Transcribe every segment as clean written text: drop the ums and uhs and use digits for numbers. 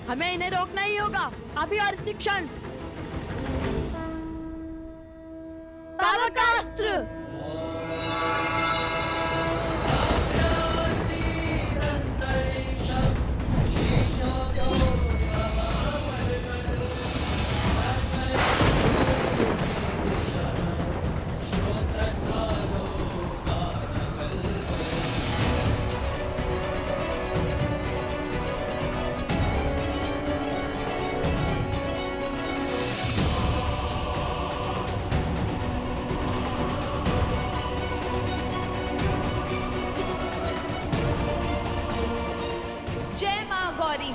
हमें इन्हें रोकना ही होगा, अभी और इसी क्षण। बाबा का अस्त्र! जय मां गौरी।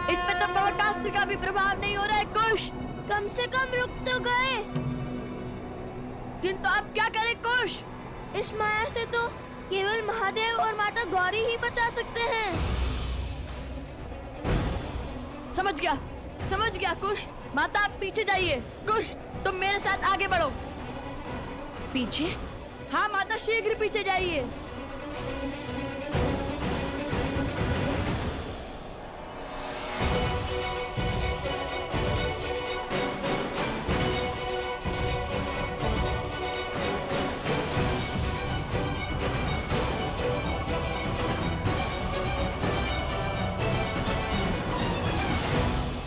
इन पे तो ब्रह्मास्त्र का भी प्रभाव नहीं हो रहा है कुश। कम से कम रुक तो गए। किंतु अब क्या करें कुश? इस माया से तो केवल महादेव और माता गौरी ही बचा सकते हैं। समझ गया कुश। माता आप पीछे जाइए। कुश तुम मेरे साथ आगे बढ़ो। पीछे? हाँ माता, शीघ्र पीछे जाइए।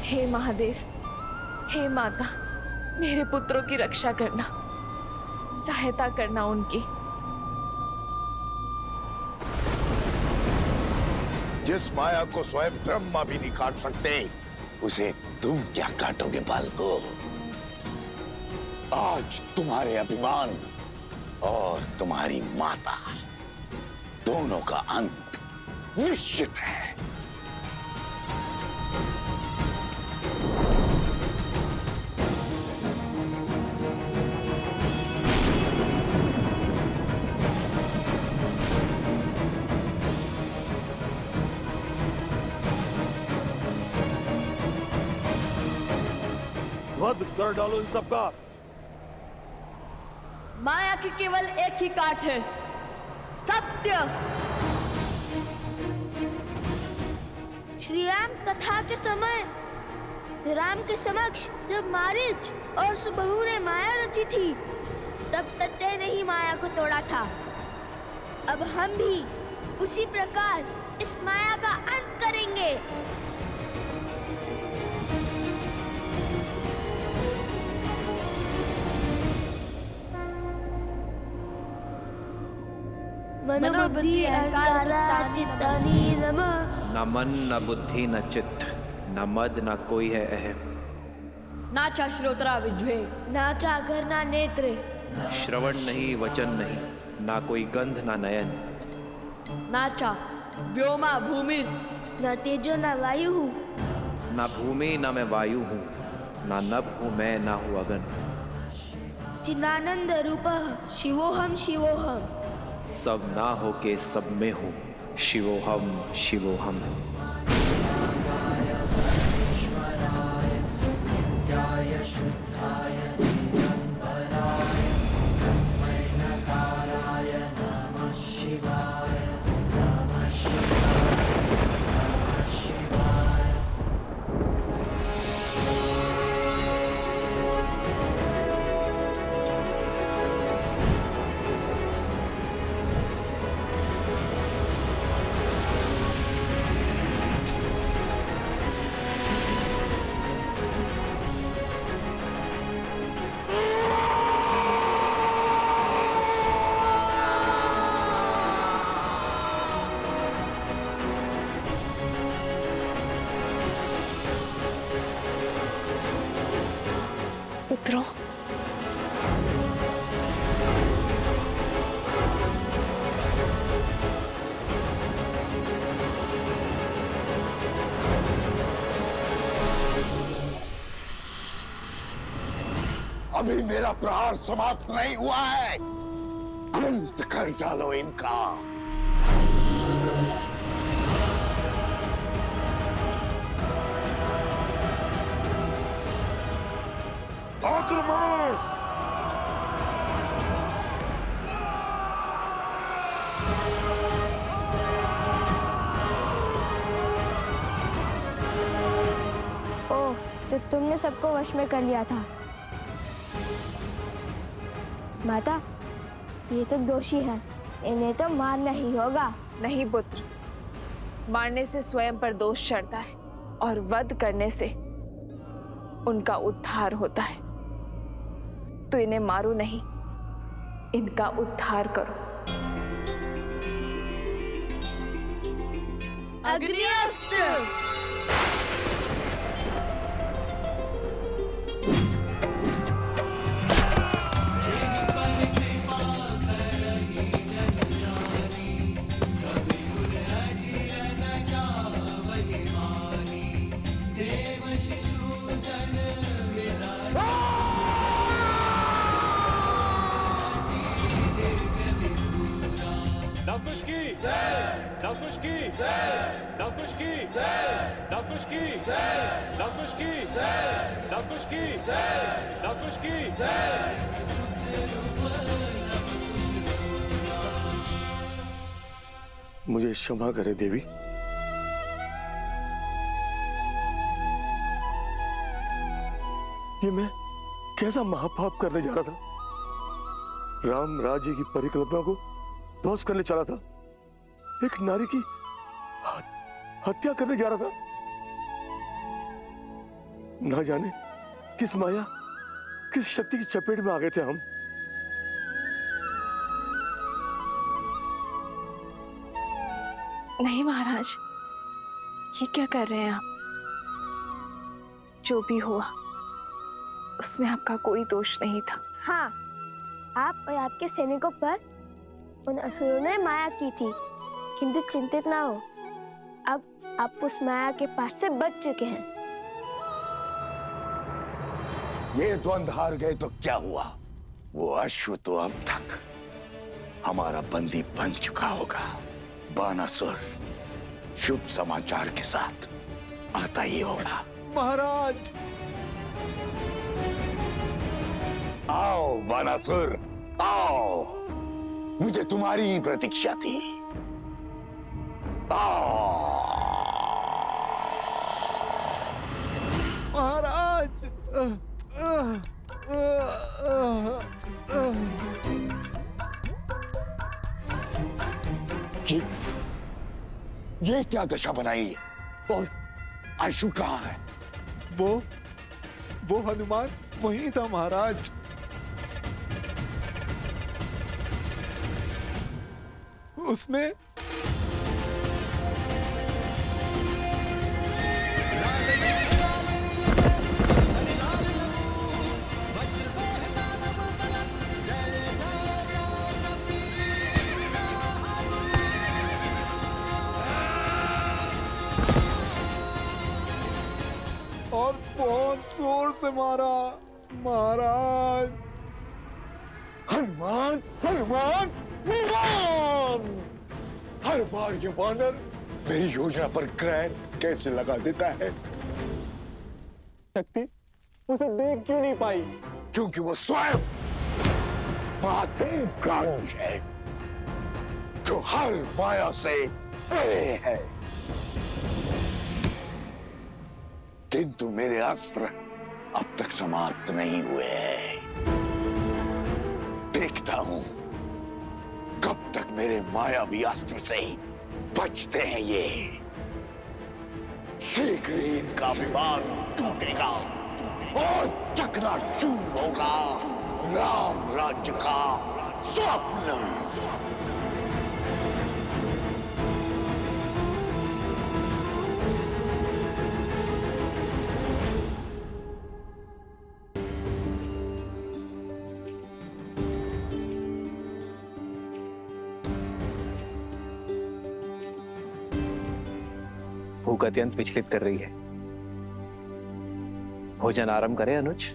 हे महादेव, हे माता, मेरे पुत्रों की रक्षा करना, सहायता करना उनकी। जिस माया को स्वयं ब्रह्मा भी नहीं काट सकते, उसे तुम क्या काटोगे बालको? आज तुम्हारे अभिमान और तुम्हारी माता दोनों का अंत निश्चित है। वध कर डालो इन सबका। माया की केवल एक ही काट है, सत्य। श्री राम कथा के समय राम के समक्ष जब मारीच और सुबहू ने माया रची थी, तब सत्य ने ही माया को तोड़ा था। अब हम भी उसी प्रकार इस माया का अंत करेंगे। मनोबुद्धि अहंकार चित्तानि नमः। न मन न बुद्धि न चित्त, न मद न कोई है अहम। नाचा श्रोत्रा विज्वे, नाचा घर ना नेत्र। श्रवण नहीं, वचन नहीं, ना कोई गंध ना नयन। नाचा व्योमा भूमि, न तेजो न वायु। ना भूमि ना मैं वायु हूँ, ना नभ हूँ मैं, ना हूँ अगन। चिदानंद रूपः शिवोहम शिवोहम। सब ना हो के सब में हूँ, शिवोहम शिवोहम। पुत्रों, अभी मेरा प्रहार समाप्त नहीं हुआ है। अंत कर डालो इनका। आक्रमण! तुमने सबको वश में कर लिया था। माता, ये तो दोषी है, इन्हें तो मारना ही होगा। नहीं पुत्र, मारने से स्वयं पर दोष चढ़ता है और वध करने से उनका उद्धार होता है। तो इन्हें मारो नहीं, इनका उद्धार करो। अग्निअस्त्र। नवकुश की नवकुश की नवकुश की नवकुश की नवकुश की नवकुश की नवकुश की मुझे क्षमा करे देवी। ये मैं कैसा महापाप करने जा रहा था। राम राज्य की परिकल्पना को ध्वस्त करने चला था। एक नारी की हत्या करने जा रहा था। ना जाने किस माया, किस शक्ति की चपेट में आ गए थे हम। नहीं महाराज, ये क्या कर रहे हैं आप? जो भी हुआ उसमें आपका कोई दोष नहीं था। हाँ, आप और आपके सैनिकों पर उन असुरों ने माया की थी, किंतु चिंतित ना हो, अब आप उस माया के पास से बच चुके हैं। ये द्वंद्व हार गए तो क्या हुआ? वो अश्व तो अब तक हमारा बंदी बन चुका होगा। बानासुर शुभ समाचार के साथ आता ही होगा। महाराज, आओ बानासुर, आओ। मुझे तुम्हारी ही प्रतीक्षा थी। महाराज। ये क्या दशा बनाई है? और आशु कहाँ है? वो हनुमान वहीं था महाराज। उसने और बहुत जोर से मारा महाराज। हनुमान, हनुमान, हनुमान! हर बार ये वानर मेरी योजना पर ग्रहण कैसे लगा देता है? शक्ति उसे देख क्यों नहीं पाई? क्योंकि वो स्वयं महादेव है, जो हर माया से परे है। किंतु मेरे अस्त्र अब तक समाप्त नहीं हुए हैं। देखता हूं कब तक मेरे मायावी अस्त्र से बचते हैं ये। शीघ्र ही इनका अभिमान टूटेगा और चकनाचूर होगा राम राज्य का स्वप्न। भूख अत्यंत विचलित कर रही है। भोजन आरंभ करें अनुज।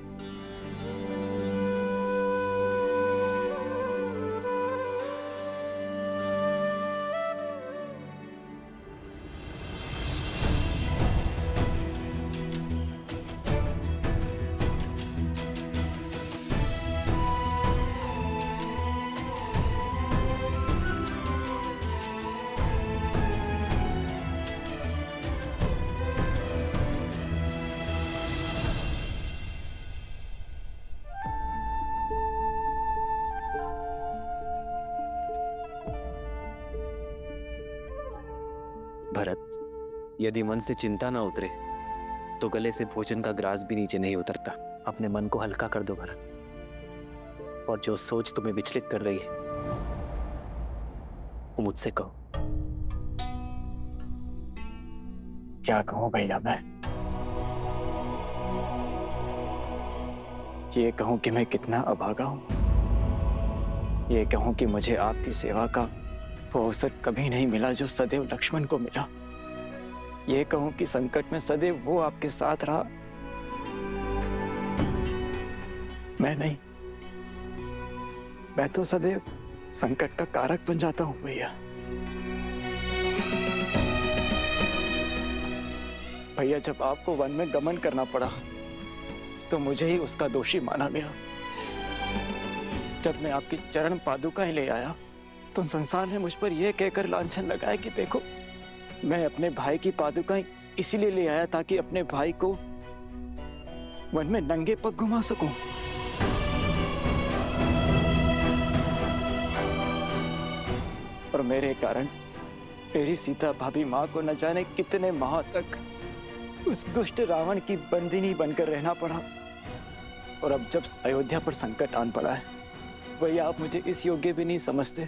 भरत, यदि मन से चिंता ना उतरे तो गले से भोजन का ग्रास भी नीचे नहीं उतरता। अपने मन को हल्का कर दो भरत, और जो सोच तुम्हें विचलित कर रही है वो मुझसे कहो। क्या कहूं भैया मैं? ये कहूं कि मैं कितना अभागा हूं, ये कहूं कि मुझे आपकी सेवा का वो अवसर कभी नहीं मिला जो सदैव लक्ष्मण को मिला, ये कहूं कि संकट में सदैव वो आपके साथ रहा, मैं नहीं। मैं तो सदैव संकट का कारक बन जाता हूं भैया। भैया, जब आपको वन में गमन करना पड़ा तो मुझे ही उसका दोषी माना गया। जब मैं आपकी चरण पादुकाएं ले आया तो संसार ने मुझ पर यह कहकर लांछन लगाया कि देखो, मैं अपने भाई की पादुकाएं इसीलिए ले आया ताकि अपने भाई को वन में नंगे पग घुमा सकूं। और मेरे कारण मेरी सीता भाभी माँ को न जाने कितने माह तक उस दुष्ट रावण की बंदिनी बनकर रहना पड़ा। और अब जब अयोध्या पर संकट आन पड़ा है, भैया आप मुझे इस योग्य भी नहीं समझते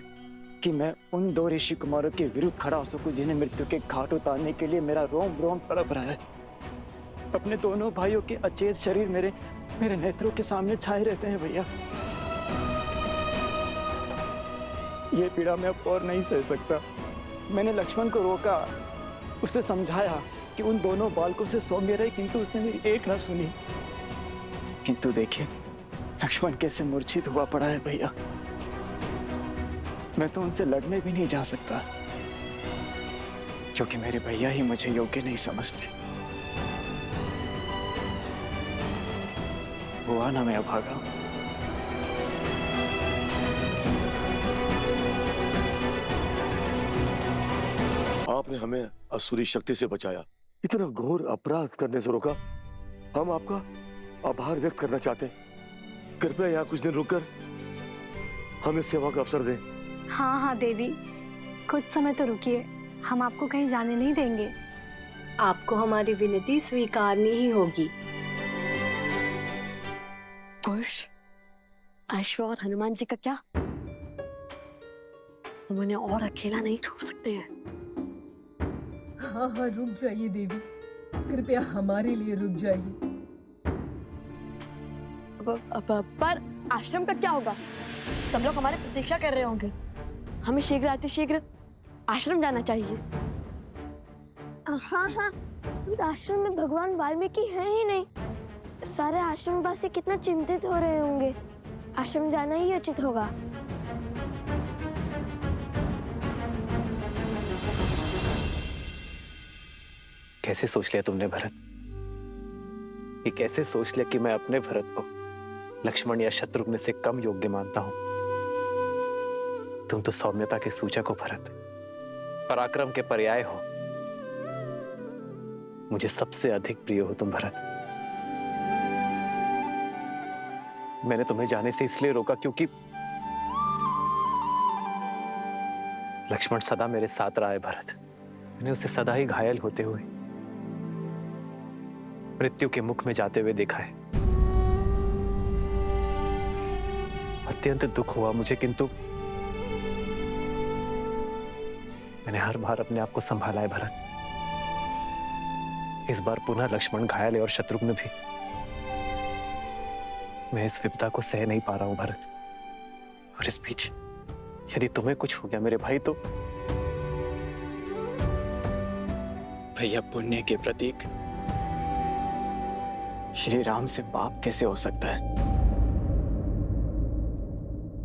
कि मैं उन दो ऋषि कुमारों के विरुद्ध खड़ा हो सकूं जिन्हें मृत्यु के घाट उतारने के लिए मेरा रोम रोम तड़प रहा है। अपने दोनों भाइयों के अचेत शरीर मेरे नेत्रों के सामने छाए रहते हैं भैया। ये पीड़ा मैं अब और नहीं सह सकता। मैंने लक्ष्मण को रोका, उसे समझाया कि उन दोनों बालकों से सौम्य रहे, किंतु उसने मेरी एक न सुनी। किंतु देखिए लक्ष्मण कैसे मूर्छित हुआ पड़ा है भैया। मैं तो उनसे लड़ने भी नहीं जा सकता क्योंकि मेरे भैया ही मुझे योग्य नहीं समझते। हुआ ना मैं अभागा। आपने हमें असुरी शक्ति से बचाया, इतना घोर अपराध करने से रोका। हम आपका आभार व्यक्त करना चाहते हैं। कृपया यहाँ कुछ दिन रुककर हमें सेवा का अवसर दें। हाँ हाँ देवी, कुछ समय तो रुकिए, हम आपको कहीं जाने नहीं देंगे। आपको हमारी विनती स्वीकारनी ही होगी। कुश, अश्व और हनुमान जी का क्या? हम उन्हें और अकेला नहीं छोड़ सकते हैं। हाँ हाँ रुक जाइए देवी, कृपया हमारे लिए रुक जाइए। पर आश्रम का क्या होगा? सब लोग हमारी प्रतीक्षा कर रहे होंगे। हमें शीघ्र अतिशीघ्र आश्रम जाना चाहिए। हाँ हाँ, आश्रम में भगवान वाल्मीकि है ही नहीं। सारे आश्रमवासी कितना चिंतित हो रहे होंगे। आश्रम जाना ही उचित होगा। कैसे सोच लिया तुमने भरत? ये कैसे सोच लिया कि मैं अपने भरत को लक्ष्मण या शत्रुघ्न से कम योग्य मानता हूं? तुम तो सौम्यता के सूचक हो भरत, पराक्रम के पर्याय हो। मुझे सबसे अधिक प्रिय हो तुम भरत। मैंने तुम्हें जाने से इसलिए रोका क्योंकि लक्ष्मण सदा मेरे साथ रहा है भरत। मैंने उसे सदा ही घायल होते हुए, मृत्यु के मुख में जाते हुए देखा है। अत्यंत दुख हुआ मुझे, किंतु मैंने हर बार अपने आप को संभाला है भरत। इस बार पुनः लक्ष्मण घायल है और शत्रुघ्न भी। मैं इस विपदा को सह नहीं पा रहा हूं भरत। और इस बीच यदि तुम्हें कुछ हो गया मेरे भाई तो भैया, पुण्य के प्रतीक श्री राम से पाप कैसे हो सकता है?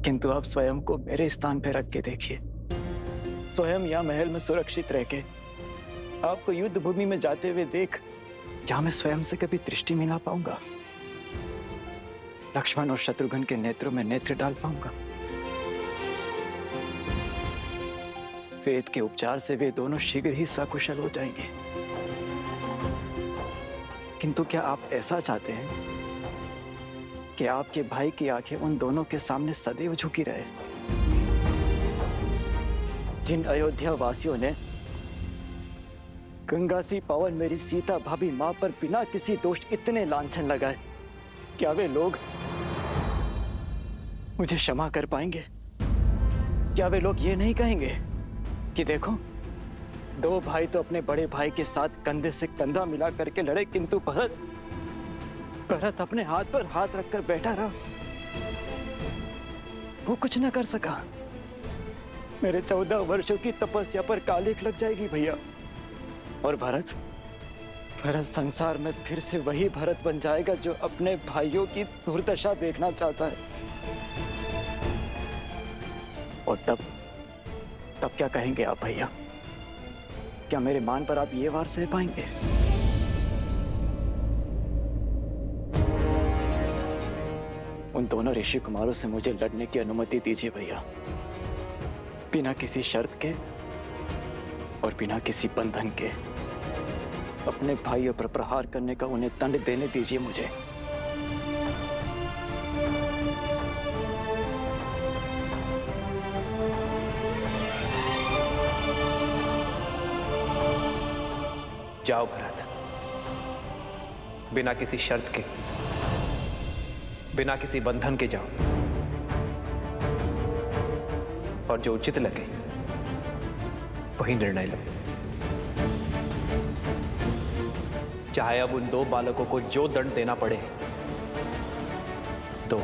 किंतु आप स्वयं को मेरे स्थान पर रख के देखिए। स्वयं या महल में सुरक्षित रह के आपको युद्ध भूमि में जाते हुए देख, क्या मैं स्वयं से कभी दृष्टि मिला पाऊंगा? लक्ष्मण और शत्रुघ्न के नेत्रों में नेत्र डाल पाऊंगा? वेद के उपचार से वे दोनों शीघ्र ही सकुशल हो जाएंगे। किंतु क्या आप ऐसा चाहते हैं कि आपके भाई की आंखें उन दोनों के सामने सदैव झुकी रहे? जिन अयोध्या वासियों ने गंगा सी पावन मेरी सीता भाभी माँ पर बिना किसी दोष इतने लांछन लगाए, क्या वे लोग मुझे क्षमा कर पाएंगे? क्या वे लोग ये नहीं कहेंगे कि देखो, दो भाई तो अपने बड़े भाई के साथ कंधे से कंधा मिला करके लड़े, किंतु भरत अपने हाथ पर हाथ रखकर बैठा रहा, वो कुछ न कर सका। मेरे 14 वर्षों की तपस्या पर कालिख लग जाएगी भैया। और भरत संसार में फिर से वही भरत बन जाएगा जो अपने भाइयों की दुर्दशा देखना चाहता है। और तब क्या कहेंगे आप भैया? क्या मेरे मान पर आप ये वार सह पाएंगे? उन दोनों ऋषि कुमारों से मुझे लड़ने की अनुमति दीजिए भैया, बिना किसी शर्त के और बिना किसी बंधन के। अपने भाइयों पर प्रहार करने का उन्हें दंड देने दीजिए मुझे। जाओ भरत, बिना किसी शर्त के, बिना किसी बंधन के जाओ, और जो उचित लगे वही निर्णय लो। चाहे अब उन दो बालकों को जो दंड देना पड़े दो,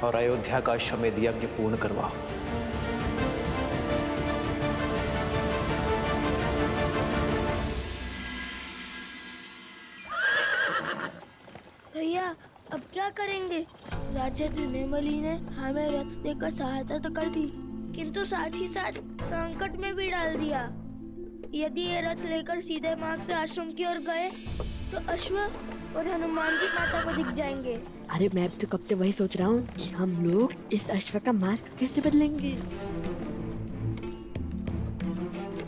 और अयोध्या का अश्वमेध यज्ञ पूर्ण करवाओ। भैया अब क्या करेंगे? राजा निर्मली ने हमें रथ देकर सहायता तो कर दी, किंतु साथ ही साथ संकट में भी डाल दिया। यदि ये रथ लेकर सीधे मार्ग से आश्रम की ओर गए तो अश्व और हनुमान जी माता को दिख जाएंगे। अरे मैं तो कब से वही सोच रहा हूँ कि हम लोग इस अश्व का मार्ग कैसे बदलेंगे।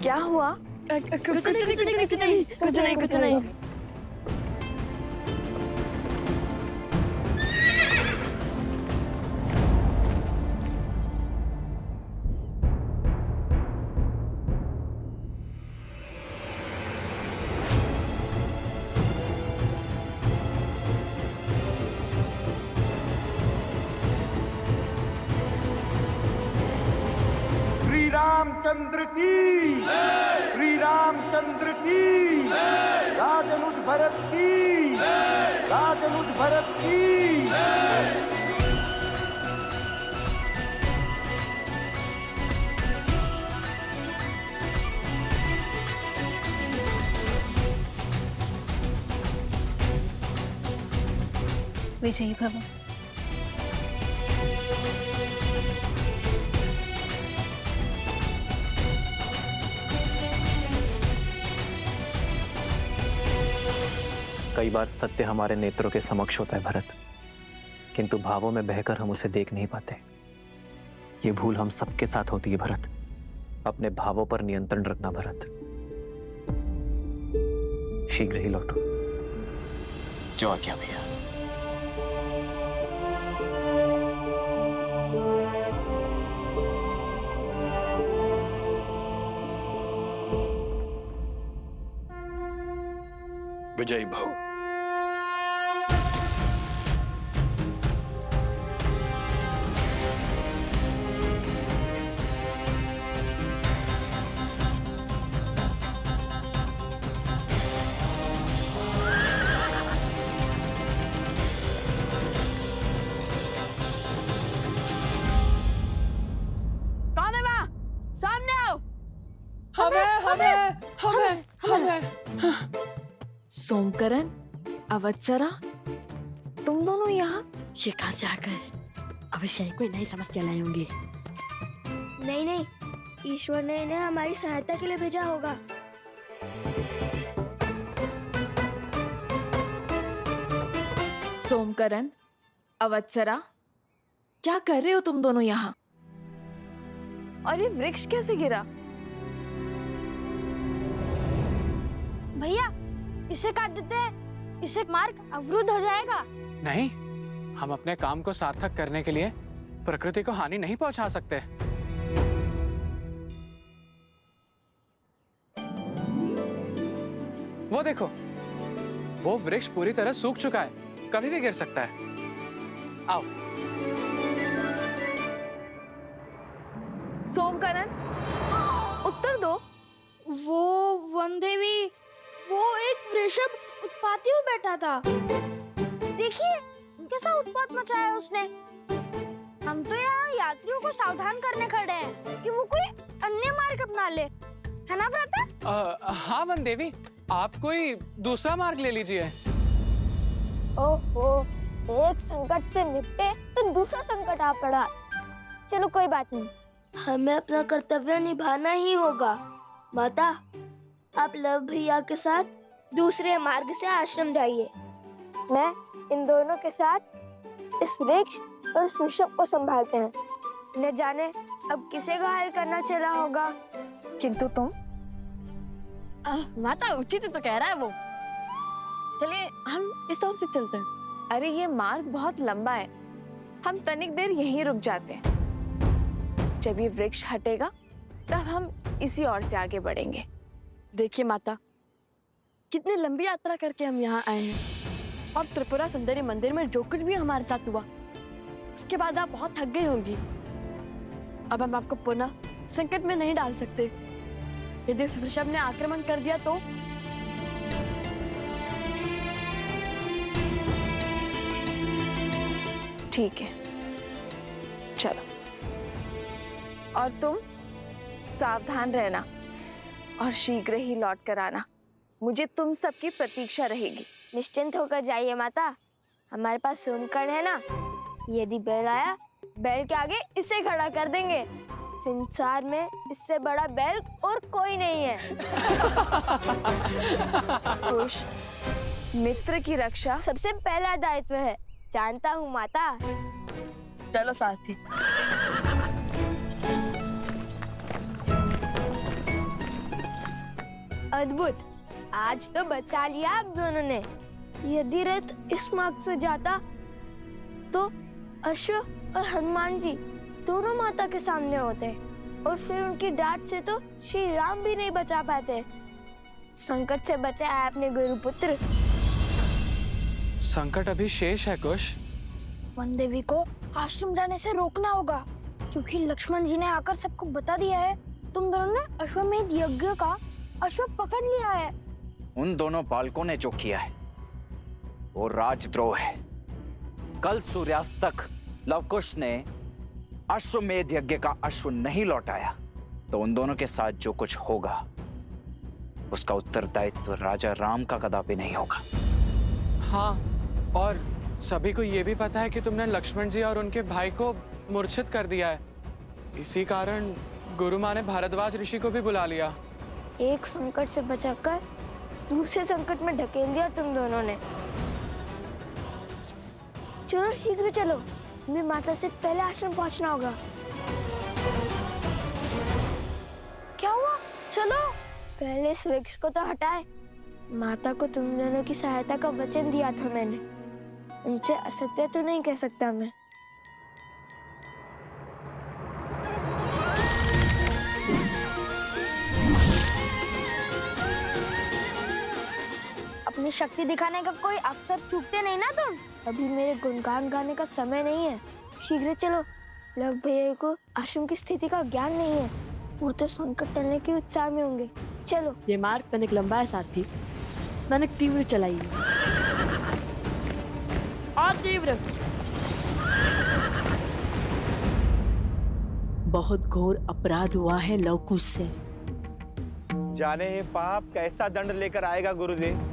क्या हुआ? कुछ नहीं। रामचंद्र की, श्री रामचंद्र की, राजनुज भरत की, राजनुज भरत की। विजयी भव। कई बार सत्य हमारे नेत्रों के समक्ष होता है भरत, किंतु भावों में बहकर हम उसे देख नहीं पाते। ये भूल हम सबके साथ होती है भरत। अपने भावों पर नियंत्रण रखना भरत। शीघ्र ही लौटो। जो आज्ञा भैया। विजयी भव। कौन है वहाँ? सामने आओ। हमें सोमकरण, अवत्सरा, तुम दोनों यहाँ? ये कहाँ से आकर अवश्य ही कोई नई समस्या लाए होंगे। नहीं, ईश्वर ने इन्हें हमारी सहायता के लिए भेजा होगा। सोमकरण, अवत्सरा, क्या कर रहे हो तुम दोनों यहाँ? और ये वृक्ष कैसे गिरा? भैया इसे काट देते हैं, इससे मार्ग अवरुद्ध हो जाएगा। नहीं, हम अपने काम को सार्थक करने के लिए प्रकृति को हानि नहीं पहुंचा सकते। वो देखो, वो वृक्ष पूरी तरह सूख चुका है, कभी भी गिर सकता है। आओ। सोमकरण, उत्तर दो। वो वनदेवी, वो एक वृषभ उत्पाती हो बैठा था। देखिए कैसा उत्पात मचाया उसने। हम तो यहाँ यात्रियों को सावधान करने खड़े हैं कि वो कोई अन्य मार्ग अपना ले, है ना भ्राता? हाँ वन देवी, आप कोई दूसरा मार्ग ले लीजिए। ओहो, एक संकट से निपटे तो दूसरा संकट आ पड़ा। चलो कोई बात नहीं, हमें अपना कर्तव्य निभाना ही होगा। माता, आप लव भैया के साथ दूसरे मार्ग से आश्रम जाइए। मैं इन दोनों के साथ इस वृक्ष और इस वृषभ को संभालते हैं। न जाने अब किसे घायल करना चला होगा। किंतु तुम? माता उचित तो कह रहा है वो। चलिए हम इस ओर से चलते हैं। अरे ये मार्ग बहुत लंबा है, हम तनिक देर यहीं रुक जाते हैं। जब ये वृक्ष हटेगा तब हम इसी ओर से आगे बढ़ेंगे। देखिए माता, कितनी लंबी यात्रा करके हम यहाँ आए हैं और त्रिपुरा सुंदरी मंदिर में जो कुछ भी हमारे साथ हुआ उसके बाद आप बहुत थक गई होंगी। अब हम आपको पुनः संकट में नहीं डाल सकते। यदि उस वृषभ ने आक्रमण कर दिया तो? ठीक है, चलो। और तुम सावधान रहना और शीघ्र ही लौट कर आना। मुझे तुम सबकी प्रतीक्षा रहेगी। निश्चिंत होकर जाइए माता, हमारे पास सोमकर्ण है ना। यदि बैल आया, बैल के आगे इसे खड़ा कर देंगे। संसार में इससे बड़ा बैल और कोई नहीं है। खुश, मित्र की रक्षा सबसे पहला दायित्व है, जानता हूँ माता। चलो साथी। अद्भुत, आज तो बचा लिया आप दोनों ने। यदि रथ इस मार्ग से जाता तो अश्व और हनुमान जी दोनों माता के सामने होते और फिर उनकी डांट से तो श्री राम भी नहीं बचा पाते। संकट से बचे है अपने गुरुपुत्र। संकट अभी शेष है कुश। वन देवी को आश्रम जाने से रोकना होगा, क्योंकि लक्ष्मण जी ने आकर सबको बता दिया है तुम दोनों ने अश्वमेध यज्ञ का अश्व पकड़ लिया है। उन दोनों बालकों ने जो किया है वो राजद्रोह है। कल सूर्यास्त तक लवकुश ने अश्वमेध यज्ञ का अश्व नहीं लौटाया तो उन दोनों के साथ जो कुछ होगा उसका उत्तरदायित्व राजा राम का कदापि नहीं होगा। हाँ, और सभी को ये भी पता है कि तुमने लक्ष्मण जी और उनके भाई को मूर्छित कर दिया है। इसी कारण गुरु माँ ने भारद्वाज ऋषि को भी बुला लिया। एक संकट से बचाकर दूसरे संकट में ढकेल दिया तुम दोनों ने। चलो शीघ्र चलो, हमें माता से पहले आश्रम पहुंचना होगा। क्या हुआ? चलो पहले इस वृक्ष को तो हटाए। माता को तुम दोनों की सहायता का वचन दिया था मैंने, उनसे असत्य तो नहीं कह सकता मैं। अपनी शक्ति दिखाने का कोई अवसर चूकते नहीं ना तुम। अभी मेरे गुणगान गाने का समय नहीं है, शीघ्र चलो। लव भैया को आश्रम की स्थिति का ज्ञान नहीं है, वो तो संकट टलने के उत्साह में होंगे। चलो। ये मार्ग तनिक लंबा है सारथी, तनिक तीव्र चलाइए। और तीव्र। बहुत घोर अपराध हुआ है लवकुश से। जाने हे पाप कैसा दंड लेकर आएगा गुरुदेव।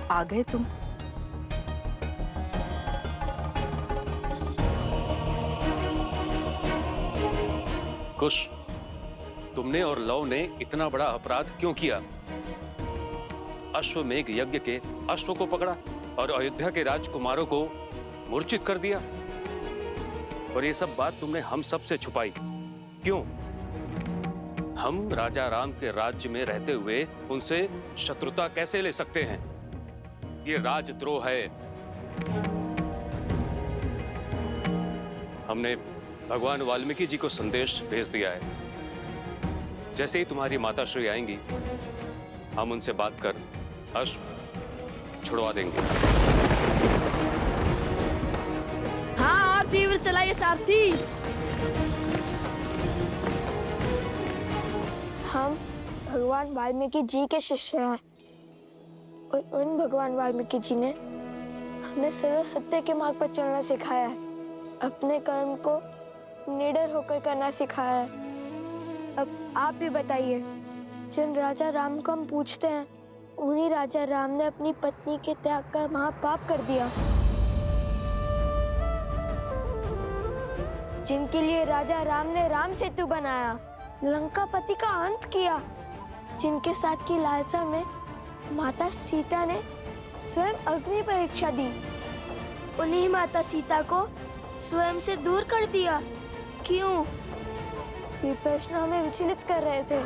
आ गए तुम। कुश, तुमने और लव ने इतना बड़ा अपराध क्यों किया? अश्वमेध यज्ञ के अश्व को पकड़ा और अयोध्या के राजकुमारों को मूर्छित कर दिया, और ये सब बात तुमने हम सब से छुपाई क्यों? हम राजा राम के राज्य में रहते हुए उनसे शत्रुता कैसे ले सकते हैं? ये राजद्रोह है। हमने भगवान वाल्मीकि जी को संदेश भेज दिया है। जैसे ही तुम्हारी माता श्री आएंगी, हम उनसे बात कर अश्व छुड़वा देंगे। हाँ, और तीव्र चलाइए सारथी। हम भगवान वाल्मीकि जी के शिष्य हैं और उन भगवान वाल्मीकि जी ने हमें सदा सत्य के मार्ग पर चलना सिखाया है, अपने कर्म को निडर होकर करना सिखाया है। अब आप भी बताइए, जिन राजा राम को हम पूछते हैं, उन्हीं राजा राम ने अपनी पत्नी के त्याग का महापाप कर दिया। जिनके लिए राजा राम ने राम सेतु बनाया, लंकापति का अंत किया, जिनके साथ की लालसा में माता सीता ने स्वयं अग्नि परीक्षा दी, उन्हीं माता सीता को स्वयं से दूर कर दिया। क्यों? ये प्रश्न हमें विचलित कर रहे थे।